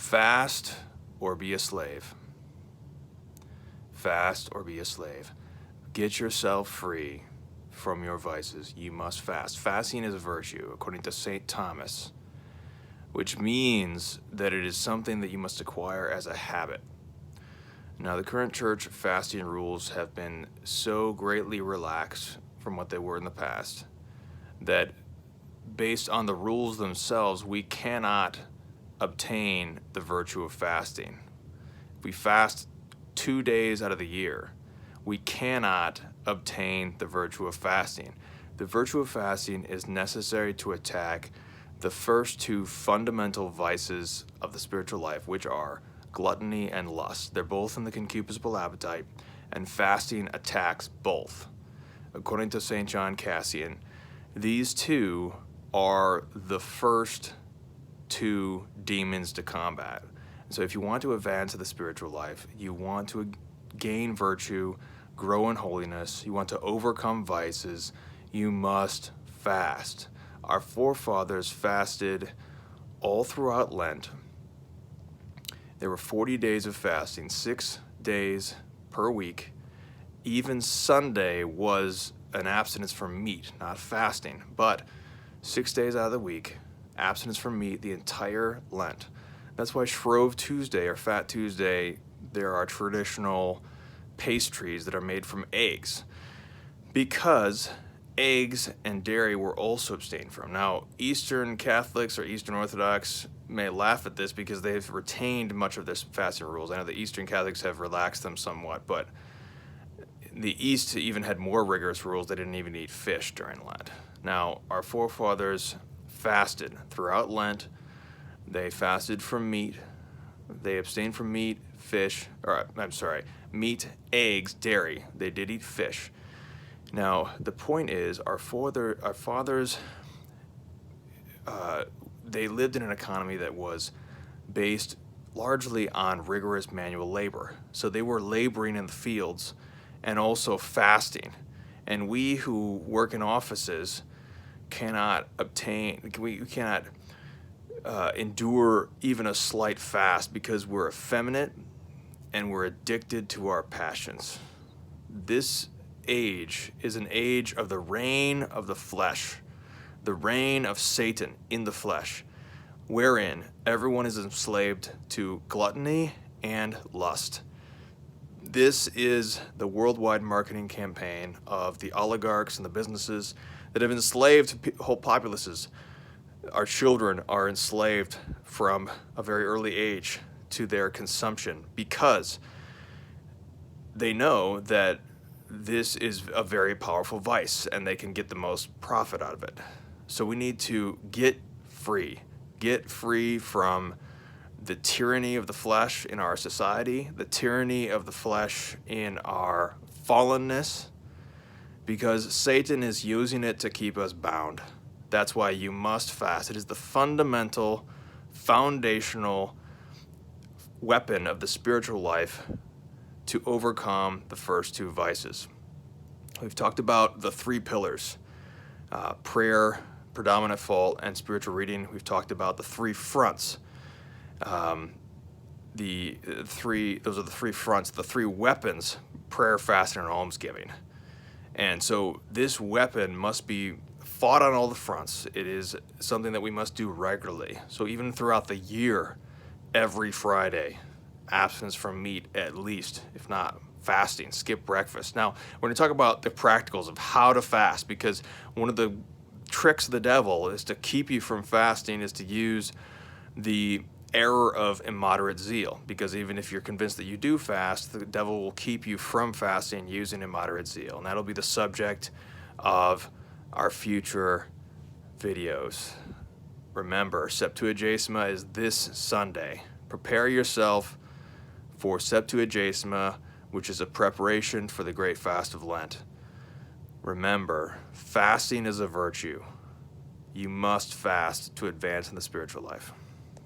Fast or be a slave. Fast or be a slave. Get yourself free from your vices. You must fast. Fasting is a virtue, according to St. Thomas, which means that it is something that you must acquire as a habit. Now, the current church fasting rules have been so greatly relaxed from what they were in the past that based on the rules themselves, we cannot obtain the virtue of fasting. If we fast 2 days out of the year, we cannot obtain the virtue of fasting. The virtue of fasting is necessary to attack the first two fundamental vices of the spiritual life, which are gluttony and lust. They're both in the concupiscible appetite, and fasting attacks both. According to St. John Cassian, these two are the first two demons to combat. So if you want to advance in the spiritual life, you want to gain virtue, grow in holiness, you want to overcome vices, you must fast. Our forefathers fasted all throughout Lent. There were 40 days of fasting, 6 days per week. Even Sunday was an abstinence from meat, not fasting, but 6 days out of the week, abstinence from meat the entire Lent. That's why Shrove Tuesday or Fat Tuesday, there are traditional pastries that are made from eggs, because eggs and dairy were also abstained from. Now, Eastern Catholics or Eastern Orthodox may laugh at this because they've retained much of their fasting rules. I know the Eastern Catholics have relaxed them somewhat, but the East even had more rigorous rules. They didn't even eat fish during Lent. Now, our forefathers fasted throughout Lent. They fasted from meat. They abstained from meat, meat, eggs, dairy. They did eat fish. Now, the point is, our fathers, they lived in an economy that was based largely on rigorous manual labor. So they were laboring in the fields and also fasting. And we who work in offices cannot endure even a slight fast because we're effeminate and we're addicted to our passions. This age is an age of the reign of the flesh, the reign of Satan in the flesh, wherein everyone is enslaved to gluttony and lust. This is the worldwide marketing campaign of the oligarchs and the businesses that have enslaved whole populaces. Our children are enslaved from a very early age to their consumption because they know that this is a very powerful vice and they can get the most profit out of it. So we need to get free from the tyranny of the flesh in our society, the tyranny of the flesh in our fallenness, because Satan is using it to keep us bound. That's why you must fast. It is the fundamental, foundational weapon of the spiritual life to overcome the first two vices. We've talked about the three pillars, prayer, predominant fault, and spiritual reading. We've talked about the three fronts. Those are the three fronts, the three weapons: prayer, fasting, and almsgiving. And so this weapon must be fought on all the fronts. It is something that we must do regularly. So even throughout the year, every Friday, abstinence from meat at least, if not fasting, skip breakfast. Now, we're going to talk about the practicals of how to fast, because one of the tricks of the devil is to keep you from fasting, is to use the error of immoderate zeal, because even if you're convinced that you do fast, the devil will keep you from fasting using immoderate zeal, and that'll be the subject of our future videos. Remember, Septuagesima is this Sunday. Prepare yourself for Septuagesima, which is a preparation for the great fast of Lent. Remember, fasting is a virtue. You must fast to advance in the spiritual life.